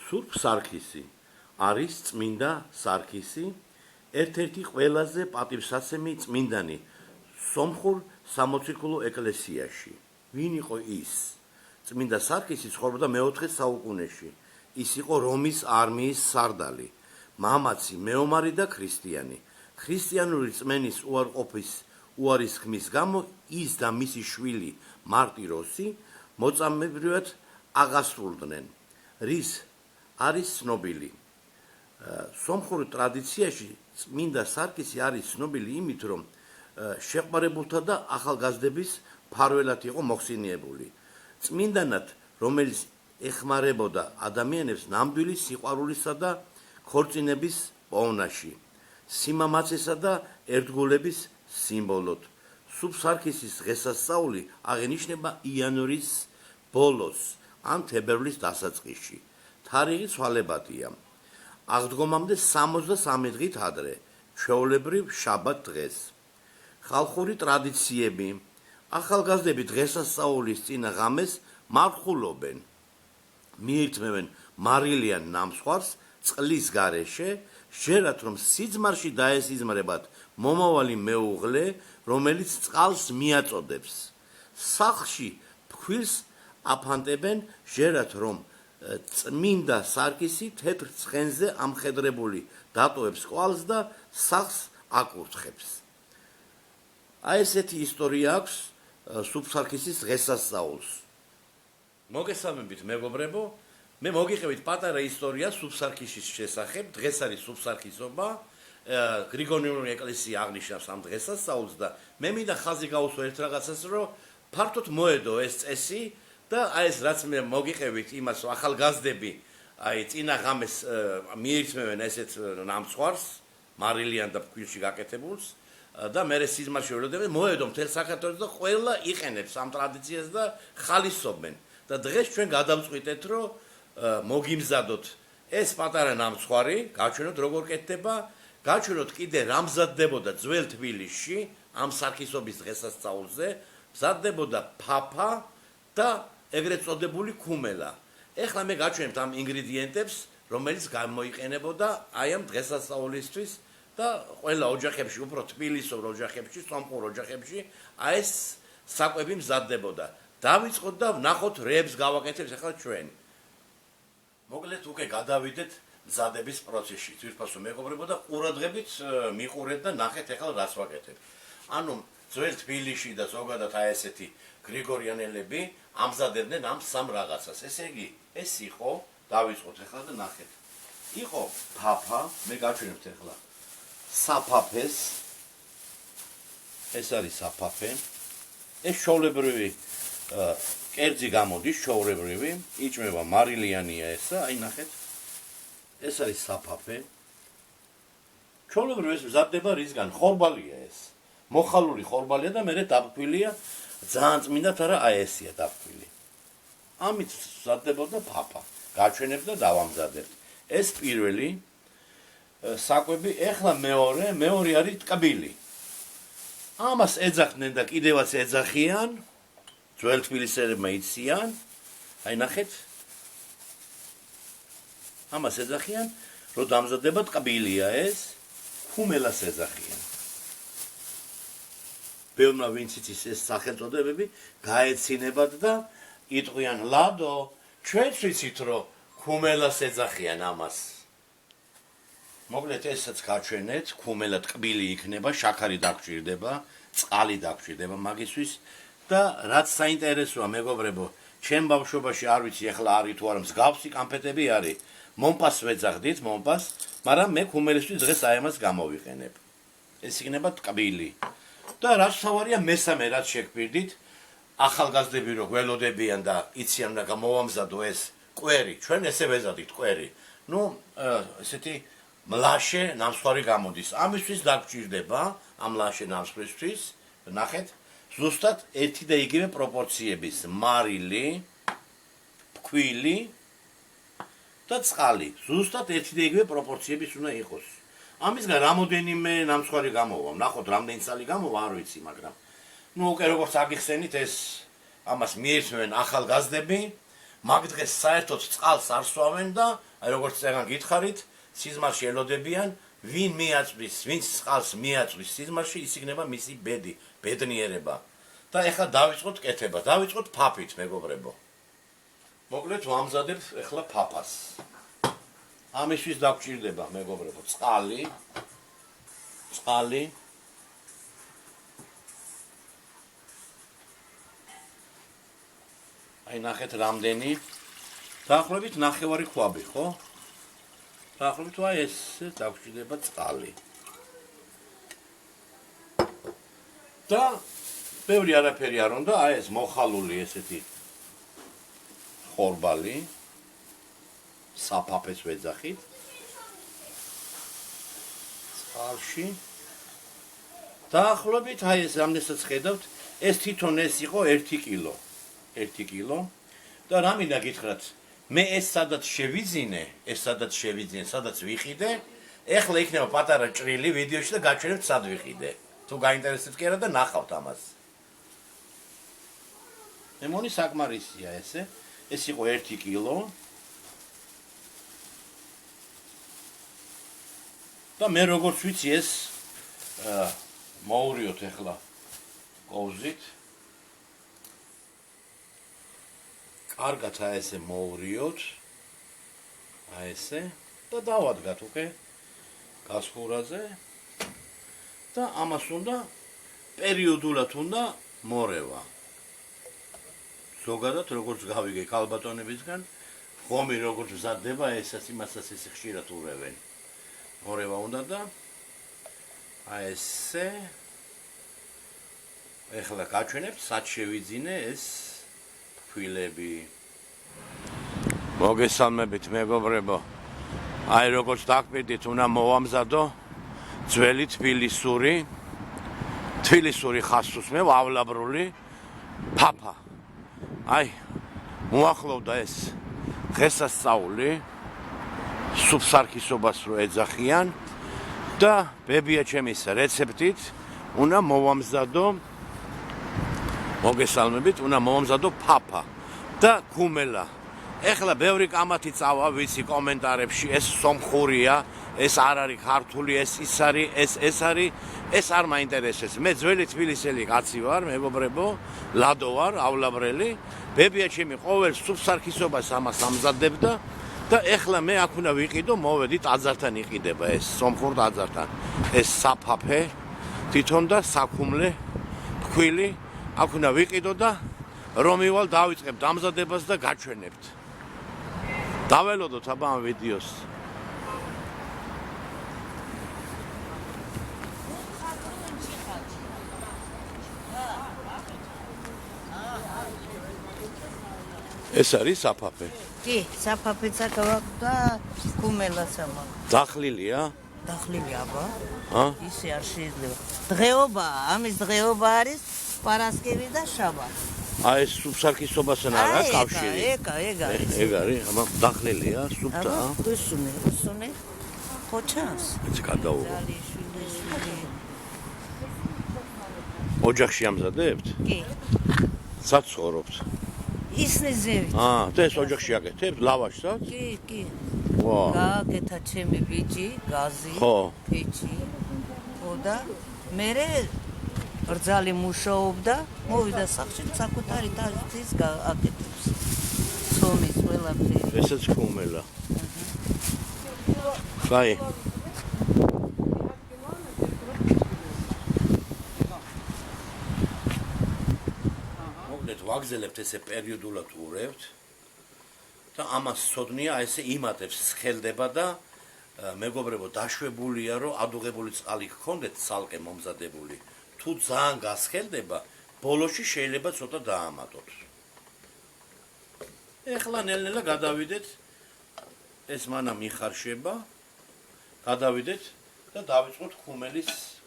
სურფ სარქისი არის წმინდა სარქისი, ერთ-ერთი ყველაზე პატივსაცემი წმინდანი სომხურ სამოციქულო ეკლესიაში. ვინ იყო ის? წმინდა სარქისი ცხოვრობდა მე-4 საუკუნეში. ის იყო რომის არმიის სარდალი, მამაცი, მეომარი და ქრისტიანი. ქრისტიანული რწმენის უარყოფის უარის ქმის გამო ის და მისი შვილი მარტიროსი მოწამებრივად აღასრულდნენ, რის არის ცნობილი. სომხურ ტრადიციაში წმინდა სარქისი არის ცნობილი იმით, რომ შეყვარებულთა და ახალგაზრდების მფარველად იყო მოხსენიებული. წმინდანად, რომელიც ეხმარებოდა ადამიანებს ნამდვილი სიყვარულისა და ქორწინების პოვნაში, სიმამაცესა და ერთგულების სიმბოლოდ. სურფ სარქისის დღესასწაული აღინიშნება იანვრის ბოლოს ან თებერვლის დასაწყისში. თარიღი ცვალებადია. აღდგომამდე 63 დღით ადრე, ჩვეულებრივ შაბათ დღეს. ხალხური ტრადიციები. ახალგაზრდები დღესასწაულის წინა ღამეს მარხულობენ. მიირთმევენ მარილიან ნამსხვრს წყლის გარეშე, ჟერათ რომ სიძმარში დაესიზმრებათ მომავალი მეუღლე, რომელიც წყალს მიაწოდებს. სახლში ფქვილს აფანტებენ, ჟერათ რომ წმინდა სარქისი თეთრ ცხენზე ამხედრებული დატოვებს კვალს და სახლს აკურთხებს. აი ესეთი ისტორია აქვს სურფ სარქისის დღესასწაულს. მოგესალმებით მეგობრებო, მე მოგიყევით პატარა ისტორია სურფ სარქისის შესახებ. დღეს არის სურფ სარქისობა, გრიგორიული ეკლესია აღნიშნავს ამ დღესასწაულს და მე მინდა ხაზი გაუსვა ერთ რაღაცას, რომ ფართოდ მოედო ეს წესი და აი ეს რაც მე მოგიყევით იმას, რომ ახალგაზრდები აი წინა ღამეს მიირთმევენ ესეთ ნამსხვრს, მარილიან და ფქვილში გაკეთებულს და მე სიზმარში ველოდებენ, მოედო მთელ საქართველოს და ყველა იყენებს ამ ტრადიციას და ხალისობენ. და დღეს ჩვენ გადავწყვიტეთ, რომ მოგიმზადოთ ეს პატარა ნამსხვარი, გაჩვენოთ როგორ კეთდება, გაჩვენოთ კიდე რა მზადდებოდა ძველ თბილისში ამ სარქისობის დღესასწაულზე, მზადდებოდა ფაფა და ეგრეთ წოდებული ქუმელა. ეხლა მე გაჩვენებთ ამ ინგრედიენტებს, რომელიც გამოიყენებოდა აი ამ დღესასწაულისთვის და ყველა ოჯახებში, უფრო თბილისურ ოჯახებში, სომხურ ოჯახებში აი ეს საკვები მზადდებოდა. დავიწყოთ და ვნახოთ რეებს გავაკეთებთ ახლა ჩვენ. მოკლედ უკვე გადავიდეთ მზადების პროცესში. თვითფასო მეგობრებო და ყურადღებით მიყურეთ და ნახეთ ახლა რას ვაკეთებ. ანუ ძველ თბილისში და ზოგადად აი ესეთი გრიგორიანელები ამზადებდნენ ამ სამ რაღაცას. ესე იგი, ეს იყო, დავიწყოთ ახლა და ნახეთ. იყო ფაფა, მე გაჩვენებთ ახლა. საფაფეს. ეს არის საფაფე. ეს შოულებრივი კერძი გამოდის, შოულებრივი, იჭმება მარილიანია ესა, აი ნახეთ. ეს არის საფაფე. შოულებრივი ეს მზადდება რისგან? ხორბალია ეს. მოხალული ხორბალია და მერე დაფქვილია, ძალიან წმინდად არა, აი ესია დაფქვილი. ამით მზადდებოდა ფაფა. გაჩვენებ და დავამზადებთ. ეს პირველი საკვები, ეხლა მეორე არის ტკბილი. ამას ეძახდნენ და კიდევაც ეძახიან. ძველ თბილისელებმა იციან. აი ნახეთ. ამას ეძახიან, რომ დამზადება ტკბილია ეს, ქუმელას ეძახიან. ბევრმა ვინც იცის ეს სახელწოდებები, გაეცინებათ და იტყვიან ლადო, ჩვენც ვიცით, რომ ქუმელას ეძახიან ამას. მოკლედ ესაც გაჩვენეთ, ქუმელა ტკბილი იქნება, შაქარი დაგჭირდება, წყალი დაგჭირდება მაგისთვის. და რაც საინტერესოა მეგობრებო, ჩემ ბავშვობაში არ ვიცი ახლა არის თუ არა მსგავსი კამფეტები არის. მომპას ვეძახდით, მომპას, მაგრამ მე ქუმელისთვის დღეს აი ამას გამოვიყენებ. ეს იქნება ტკბილი. და რაც თავარია მესამე რაც შეგფირდით, ახალგაზრდები რო გველოდებიან და იციან რა გამოვამზადო ეს კვერი, ჩვენ ესე ვეზადით კვერი. ნუ ესეთი მლაშე ნამსხვარი გამოდის. ამისთვის დაგჭირდება ამ მლაშე ნამსხვრისთვის, ნახეთ. ზუსტად ერთი და იგივე პროპორციების მარილი, ფქვილი და წყალი. ზუსტად ერთი და იგივე პროპორციების უნდა იყოს. ამისგან რამოდენიმე ნამსხვარი გამოვა. ნახოთ რამდენი წალი გამოვა, არ ვიცი, მაგრამ ნუ უკვე როგორც აგიხსენით ეს ამას მიირთმევენ ახალგაზრდები მაგ დღეს საერთოდ წყალს არ სვავენ და აი როგორც წეგან გითხარით, სიზმარში ელოდებიან, ვინ მიაწვის, ვინც წყალს მიაწვის სიზმარში, ის იქნება მისი ბედი, ბედნიერება. და ეხლა დავიწყოთ კეთება, დავიწყოთ ფაფით, მეგობრებო. მოკლედ ვამზადებთ ეხლა ფაფას. ამისთვის დაგჭირდება, მეგობრებო, წყალი. აი ნახეთ რამდენი. დაახლოებით 9 ქვაბი, ხო? დაახლოებით აი ეს დაგჭირდება წყალი. და ბევრი არაფერი არ უნდა, აი ეს მოხალული ესეთი ხორბალი. საფაფეს ვეძახით. წყალში. დაახლოებით აი ეს რამდენსაც ხედავთ, ეს თვითონ ეს იყო 1 კილო. 1 კილო. და რა მინდა გითხრათ, მე ეს სადაც შევიძინე, სადაც ვიყიდე, ეხლა იქნება პატარა ჭრილი ვიდეოში და გაჩვენებთ სად ვიყიდე. თუ გაინტერესებთ კი არა და ნახავთ ამას. მე მგონი საკმარისია ესე. ეს იყო 1 კილო. და მე როგორც ვიცი ეს მოურიოთ ეხლა კოვზით. კარგად აი ესე მოურიოთ. აი ესე და დავადგათ უკვე გასხურაზე. და ამას უნდა პერიოდულად უნდა მორევა. ზოგადად როგორც გავიგე ქალბატონებისგან, ხომი როგორც მზადდება, ესაც იმასაც ესე ხშირად ურევენ. მორევა უნდა და აი ესე ეხლა გაჩვენებთ სად შევიძინე ეს ფქვილები. მოგესალმებით მეგობრებო. აი როგორც დაგპირდით, უნდა მოვამზადო ძველი თბილისური ხასუს მე ავლაბრული ფაფა. აი მოახლოვდა ეს დღესასწაული სუფსარქისობას რო ეძახიან და ბებია ჩემის რეცეპტით უნდა მოვამზადო მოგესალმებით, უნდა მოვამზადო ფაფა და ქუმელა. ეხლა ბევრი კამათი წავა, ვიცი კომენტარებში, ეს სომხურია, ეს არ არის ქართული, ეს არის, ეს არის, ეს არ მაინტერესებს. მე ძველი თბილისელი კაცი ვარ, მეგობრებო, ლადო ვარ, ავლაბრელი. ბებია ჩემი ყოველ სუფსარქისობას ამას ამზადებდა და ეხლა მე აქ უნდა ვიყიდო, მოვედი ტაძართან იყიდება ეს სომხურ ტაძართან. ეს საფაფე თვითონ და საქუმლე ფქვილი აქ უნდა ვიყიდო და რომ მივალ დავიწყებთ ამზადებას და გაჩვენებთ. დაველოდოთ აბა ამ ვიდეოს. ეს არის საფაფე. კი, საფაფეც აქვს და ქუმელაც აქვს. დახლილია? დახლილი აბა. ჰა? ისე არ შეიძლება. დღეობაა, ამის დღეობა არის პარასკევი და შაბათი. აი ეს სუფსარქისობასთან არ აქვს კავშირი? ეგ არის. ეგ არის, აბა დახლილია, სუფთა. აბა, უსუნე. ხო ჩანს? ეს გადაუღო. შვილი. ოჯახში ამზადებთ? კი. სად ცხოვრობთ? ისნეზევით. და ეს ოჯახში აკეთებთ ლავაშსაც? კი. ვა. გააკეთა ჩემი ბიჭი, გაზი, ფიჭი. ხო და მე რძალი მუშაობდა, მოვიდა სახლში საკუთარი თაძის გააკეთებს. ცომის ყველაფერი. ესაც ქუმელა. კაი. მოგდეთ ვაგზელებთ ესე პერიოდულად ურევთ და ამას სოდნია ესე იმატებს სხელდება და მეგობრებო დაშვებულია რომ ადუღებული წყალი გქონდეთ ცალკე მომზადებული. თუ ძალიან გასხელდება, ბოლოში შეიძლება ცოტა დაამატოთ. ეხლა ნელ-ნელა გადავიდეთ, ეს მანამ იხარშება, გადავიდეთ და დავიწყოთ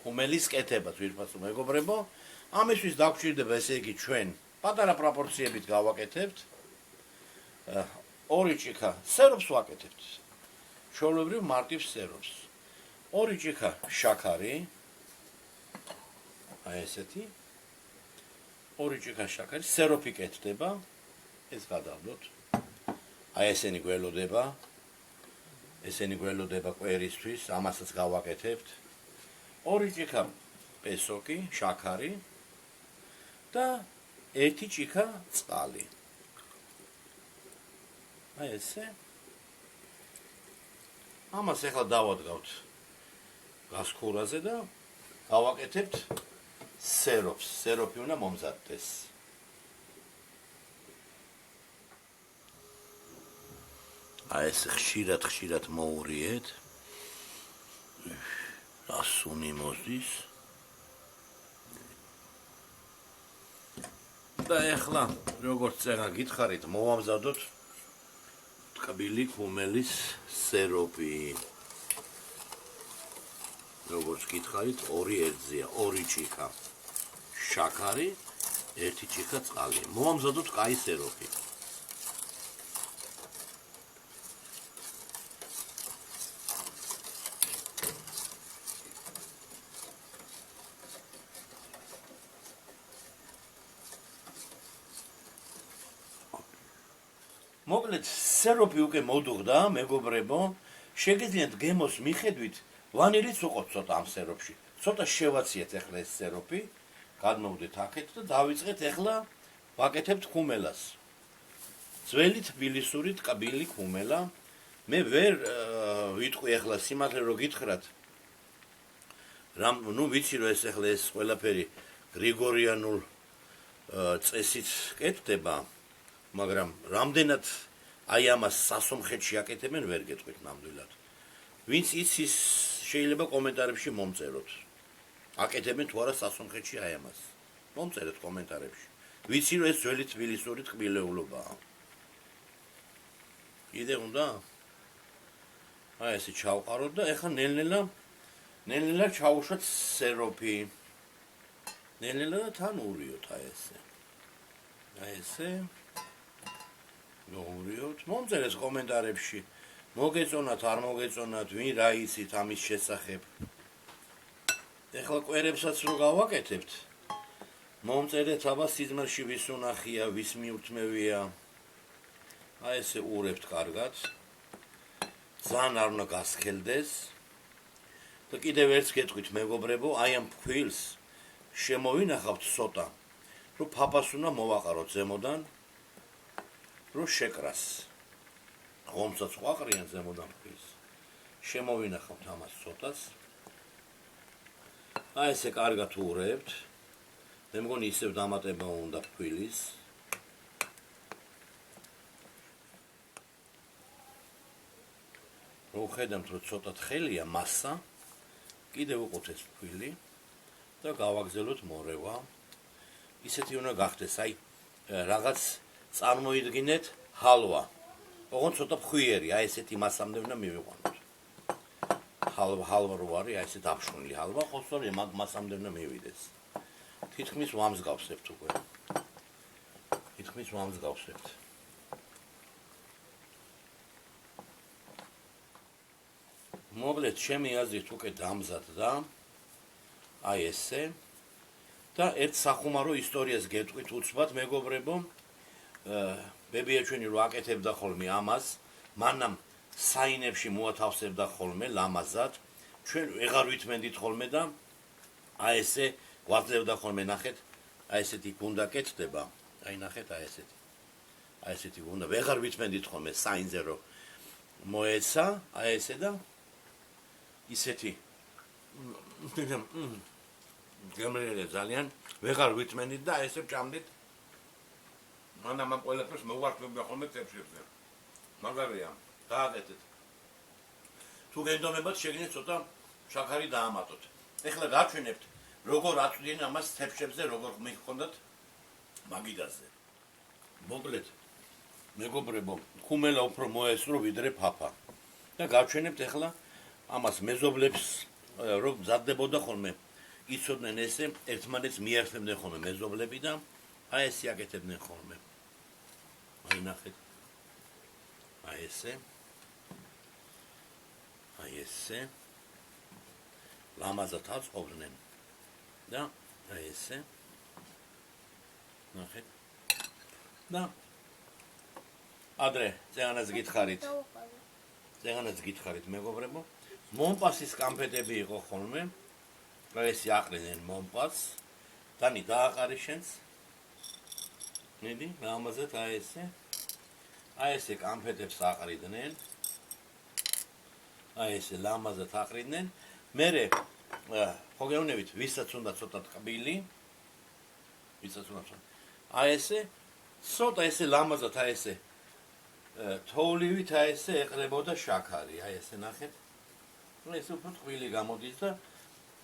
ხუმელის კეთება, თვითფასო მეგობრებო. ამისთვის დაგჭირდება ესე იგი ჩვენ პატარა პროპორციებით გავაკეთებთ. 2 ჭიქა სეროფს ვაკეთებთ. ჩვეულებრივ მარტივ სეროფს. 2 ჭიქა შაქარი. აი ესეთი 2 ჭიქა შაქარი, სეროფი კეთდება. ეს გადავდოთ. აი ესენი გველოდება. ესენი გველოდება კვერისთვის, ამასაც გავაკეთებთ. 2 ჭიქა პესოკი, შაქარი და 1 ჭიქა წყალი. აი ესე. ამას ახლა დავადგავთ გასქურაზე და გავაკეთებთ სეროფს. სეროფი უნდა მომზადდეს. აი ეს ხშირად მოურიეთ. ასუნი მოსდის. და ახლა როგორც წერა გითხარით, მოვამზადოთ ტკბილი ქუმელის სეროპი. როგორც გითხარით, 2 ერთზეა, 2 ჭიქა შაქარი, 1 ჭიქა წყალი. მოვამზადოთ კაი სეროპი. მოკლედ სეროპი უკვე მოდუღდა, მეგობრებო. შეგიძლიათ გემოს მიხედვით ვანილიც უყოთ ცოტა ამ სეროპში. ცოტა შევაციეთ ახლა ეს სეროპი. გადმოვდეთ აქეთ და დავიწყეთ ახლა ვაკეთებთ ქუმელას. ძველი თბილისური ტკბილი ქუმელა. მე ვერ ვიტყვი ახლა სიმართლე რო გითხრათ. ვიცი რომ ეს ახლა ეს ყველაფერი გრიგორიანულ წესით კეთდება. მაგრამ რამდენად აი ამას სასომხეთში აკეთებენ ვერ გეტყვით ნამდვილად. ვინც იცის შეიძლება კომენტარებში მომწეროთ. აკეთებენ თუ არა სასომხეთში აი ამას. მომწერეთ კომენტარებში. ვიცი რომ ეს ძველი თბილისური ტკბილეულობაა. კიდე უნდა? აი ესე ჩავყაროთ და ეხლა ნელ-ნელა ჩავუშვათ სეროპი. ნელ-ნელა და თან ურიოთ აი ესე. აი ესე მოურიოთ. მომწერეთ კომენტარებში. მოგეწონათ, არ მოგეწონათ, ვინ რა იცით ამის შესახებ. ეხლა კვერებსაც რო გავაკეთებთ. მომწერეთ აბა სიზმარში ვის უნახია, ვის მიუთმევია. აი ესე ურებთ კარგად. ძალიან არ უნდა გასხელდეს. და კიდევ ერთს გეტყვით მეგობრებო, აი ამ ფქვილს შემოვინახავთ ცოტა, რომ ფაფას უნდა მოვაყაროთ ზემოდან. რო შეკრას. ღომსაც ყაყრიან ზემოდან ფქვილს. შემოვინახავთ ამას ცოტას. აი ესე კარგად ურევთ. მე მგონი ისევ დამატება უნდა ფქვილის. რო ხედავთ რომ ცოტა თხელია მასა, კიდევ უყოთ ეს ფქვილი და გავაგზავნოთ მორევა. ისეთი უნდა გახდეს, აი რაღაც წარმოიდგინეთ ჰალვა. ოღონდ ცოტა ფხვიერი, აი ესეთი მასამდე უნდა მივიყვანოთ. ჰალვა რო არის, აი ესე დაფშვნილი ჰალვა, ხოსორი მასამდე უნდა მივიდეს. თითქმის ვამსგავსებთ უკვე. თითქმის ვამსგავსებთ. მოკლედ ჩემი აზრით უკვე დამზადდა. აი ესე. და ერთ სახუმარო ისტორიას გეტყვით უცბად მეგობრებო. ბებია ჩვენი რო აკეთებდა ხოლმე ამას, მანამ საინებში მოათავსებდა ხოლმე ლამაზად. ჩვენ ვეღარ ვითმენდით ხოლმე და აი ესე გვაძლევდა ხოლმე, ნახეთ, აი ესეთი გუნდა კეთდება. აი ნახეთ, აი ესეთი. აი ესეთი გუნდა, ვეღარ ვითმენდით ხოლმე საინზე რო მოეცა, აი ესე და ისეთი გემრიელი ძალიან ვეღარ ვითმენდით და ესე ჭამდით. მანამ ამ ყველაფერს მოვარდნებდა ხოლმე წებშებზე. მაგარია, გააკეთეთ. თუ გენდომებათ შეგინეთ ცოტა შაქარი დაამატოთ. ეხლა გავჩვენებთ როგორ აწვდიან ამას წებშებზე, როგორ მიხონდათ მაგიდაზე. მოკლედ მეგობრებო, ქუმელა უფრო მოესრო ვიდრე ფაფა. და გავჩვენებთ ეხლა ამას მეზობლებს რომ მზადდებოდა ხოლმე იცოდნენ ესე ერთმანეთს მიერთებდნენ ხოლმე მეზობლები და აი ესე აკეთებდნენ ხოლმე. აი ნახეთ. აი ესე. აი ესე. ლამაზად აწყობდნენ. და აი ესე. ნახეთ. და ადრე წეგანაც გითხარით. წეგანაც გითხარით მეგობრებო. მომპასის კამფეტები იყო ხოლმე. ეს აყრიდნენ მომპას. დანი დააყარი შენს. ნიდი, ამაზეთ აი ესე. აი ესე კამფეტებს აყრიდნენ. აი ესე ლამაზად აყრიდნენ. მერე ხო გეუბნებით, ვისაც უნდა ცოტა ტკბილი. ვისაც უნდა. აი ესე ცოტა ესე ლამაზად აი ესე თოვლივით აი ესე ეყრებოდა შაქარი. აი ესე ნახეთ. ეს უფრო ტკბილი გამოდის და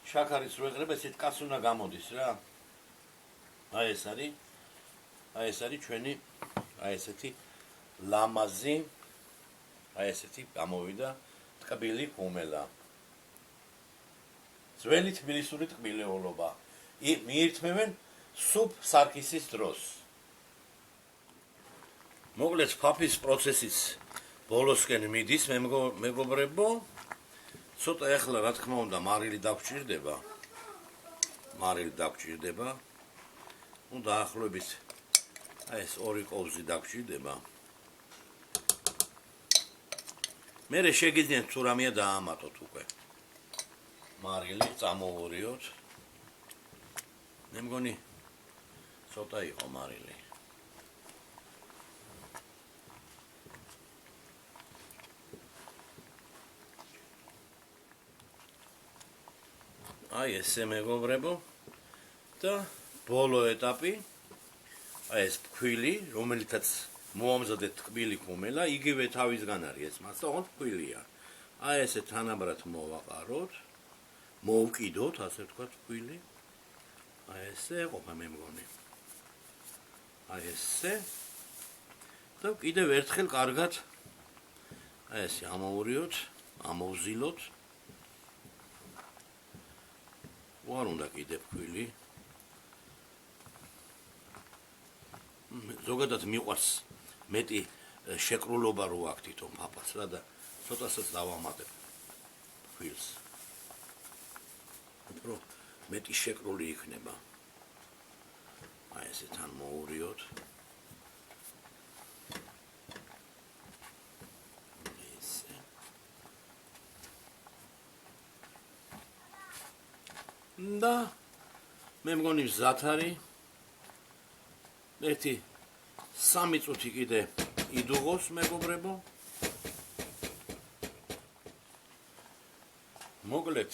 შაქარის რო ეყრება, ესეთ კაც უნდა გამოდის რა. აი ეს არის ჩვენი აი ესეთი ლამაზი აი ესეთი გამოვიდა ტკბილი ხუმელა. ძველი თბილისური ტკბილეულობა. მიირთმევენ სუფ სარქისის დროს. მოკლედ ფაფის პროცესის ბოლოსკენ მიდის მეგობრებო. ცოტა ეხლა რა თქმა უნდა მარილი დაგჭირდება. ნუ დაახლოებით აი ეს 2 კოვზი დაგჭირდება. მერე შეგიძლიათ თუ რამეა დაამატოთ უკვე. მარილი წამოვურიოთ. მე მგონი ცოტა იყო მარილი. აი ესე მეგობრებო და ბოლო ეტაპი აი ეს ფქვილი, რომელიცაც მოამზადეთ ტკბილი ხუმელა, იგივე თავისგან არის ეს მასა, ოღონდ ფქვილია. აი ესე თანაბრად მოვაყაროთ, მოვკიდოთ, ასე ვთქვათ, ფქვილი. აი ესე ყოფა მე მგონი. აი ესე და კიდევ ერთხელ კარგად აი ესე ამოვურიოთ, ამოვზილოთ. არ უნდა კიდე ფქვილი. ზოგადად მიყვარს მეტი შეკრულობა რო აქვს თვითონ ფაფას რა და ცოტასაც დავამატებ ფქვილს. უფრო მეტი შეკრული იქნება. აი ესე თან მოურიოთ. ესე. და მე მგონი მზად არის. ერთი 3 წუთი კიდე იდუღოს მეგობრებო. მოკლედ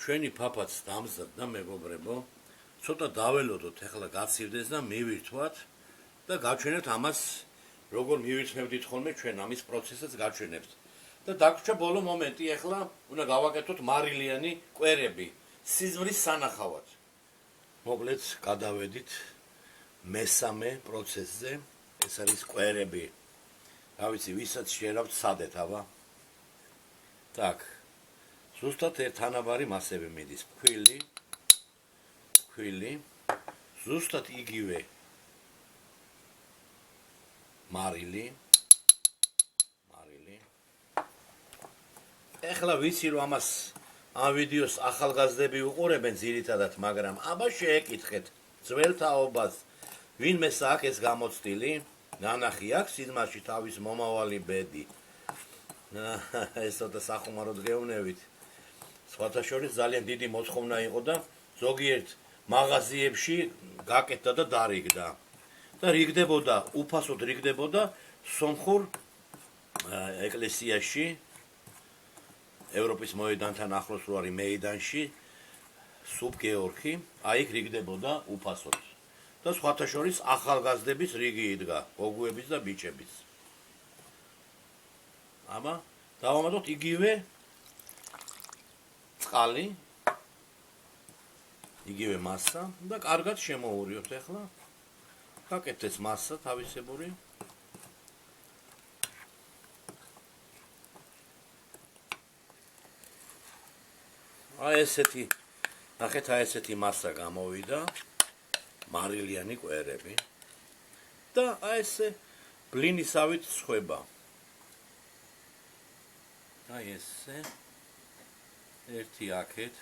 ჩვენი ფაფაც დამზადდა მეგობრებო. ცოტა დაველოდოთ ახლა გაცივდეს და მივირთვათ და გავჩვენებთ ამას როგორ მივირთმევდით ხოლმე ჩვენ ამის პროცესს გავჩვენებთ. და დაგვრჩა ბოლო მომენტი ახლა უნდა გავაკეთოთ მარილიანი კვერები სიზმრის სანახავად. მოკლედ გადავედით მესამე პროცესზე, ეს არის კვერები. რა ვიცი, ვისაც შეერავთ სადეთ, აბა. так. ზუსტად ერთთანაბარი მასები მიდის. ფქვილი. ზუსტად იგივე მარილი. ეხლა ვიცი რომ ამას ამ ვიდეოს ახალგაზრდები უყურებენ ძირითადად, მაგრამ აბა შეეკითხეთ ძველ თაობას. ვინმეს აქვს ეს გამოცდილი, ნანახი აქვს სიზმარში თავის მომავალი ბედი. ეს ცოტა სახუმაროდ გეუბნებით. სხვათა შორის ძალიან დიდი მოთხოვნა იყო და ზოგიერთ მაღაზიებში გაკეთდა და დარიგდა. და რიგდებოდა, უფასოდ რიგდებოდა სომხურ ეკლესიაში, ევროპის მოედანთან ახლოს რო არის მეიდანში, სუბ გეორგი, აი იქ რიგდებოდა უფასოდ. და სხვათა შორის ახალგაზრდების რიგი იდგა, გოგუების და ბიჭების. აბა, დავამატოთ იგივე წყალი, იგივე მასა და კარგად შემოურიოთ ახლა. გაკეთეთ ეს მასა თავისებური. აი ესეთი, ნახეთ აი ესეთი მასა გამოვიდა. მარილიანი კვერები და აი ესე ბლინისავით სხვება. აი ესე ერთი აქეთ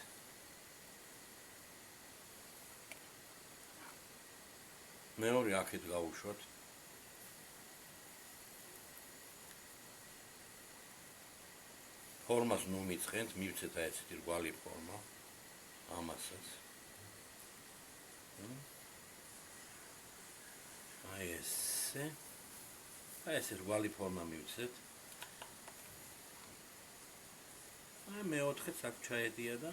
მეორე აქეთ გავუშვათ. ფორმას ნუ მიწყენთ, მივცეთ აი ესეთი რგვალი ფორმა. ამასაც. აი ესე. აი ესე რგვალი ფორმა მივცეთ. აი მეოთხეც აქ ჩაედია და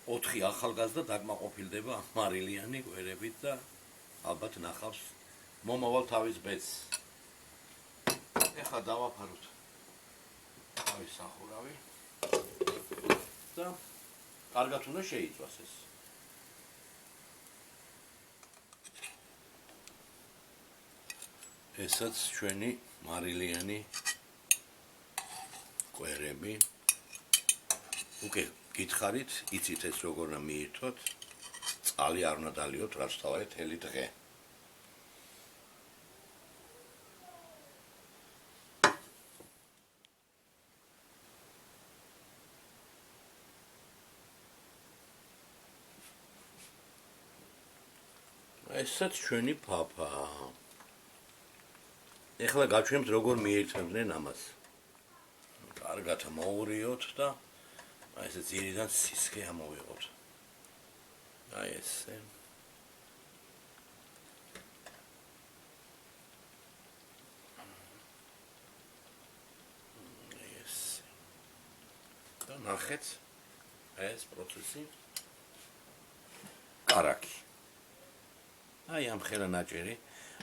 4 ახალგაზრდა დაკმაყოფილდება მარილიანი კვერებით და ალბათ ნახავს მომავალ თავის ბედს. ეხლა დავაფაროთ თავის სახურავი და კარგად უნდა შეიწვას ეს. ესაც ჩვენი მარილიანი კვერები. უკვე გითხარით, იცით ეს როგორ უნდა მიირთოთ, წყალი არ უნდა დალიოთ, რაც თავი თელი დღე. ესაც ჩვენი ფაფა. ეხლა გაჩვენებთ როგორ მიირთმევდნენ ამას. კარგად მოურიოთ და აი ესე ძირიდან სისქე ამოვიღოთ. აი ესე. აი ესე. და ნახეთ ეს პროცესი. კარაკი. აი ამ ხელა ნაჭერი.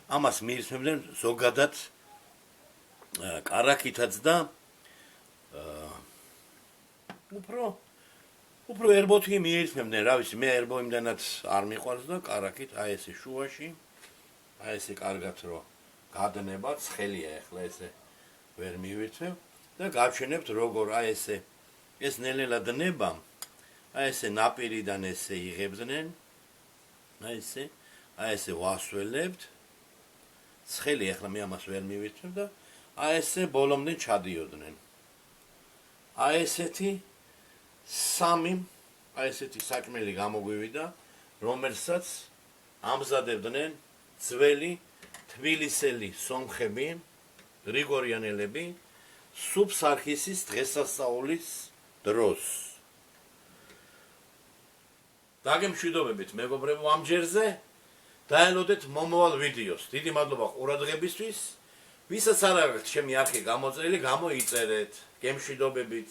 ამას მიირთმევდნენ ზოგადად კარაკითაც და უფრო ერბოთი მიირთმევდნენ, რა ვიცი, მე ერბო იმდანაც არ მიყვარს და კარაკით აი ესე შუაში, აი ესე კარგად რო გადნება, ცხელია ეხლა ესე ვერ მივირთმევ და გავჩვენებთ როგორ აი ესე ეს ნელ-ნელა დნება, აი ესე ნაპირიდან ესე იღებდნენ, აი ესე ვასველებთ. ცხელი ეხლა მე ამას ვერ მივირთმევ და აი ესე ბოლომდე ჩადიოდნენ. აი ესეთი აი ესეთი საჭმელი გამოგვივიდა, რომელსაც ამზადებდნენ ძველი თბილისელი სომხები, გრიგორიანელები, სუფსარქისის დღესასწაულის დროს. დაგემშვიდობებით მეგობრებო ამ ჯერზე. დაელოდეთ მომავალ ვიდეოს. დიდი მადლობა ყურადღებისთვის. ვისაც არ აქვს ჩემი არხი გამოწერილი, გამოიწერეთ. გემშვიდობებით.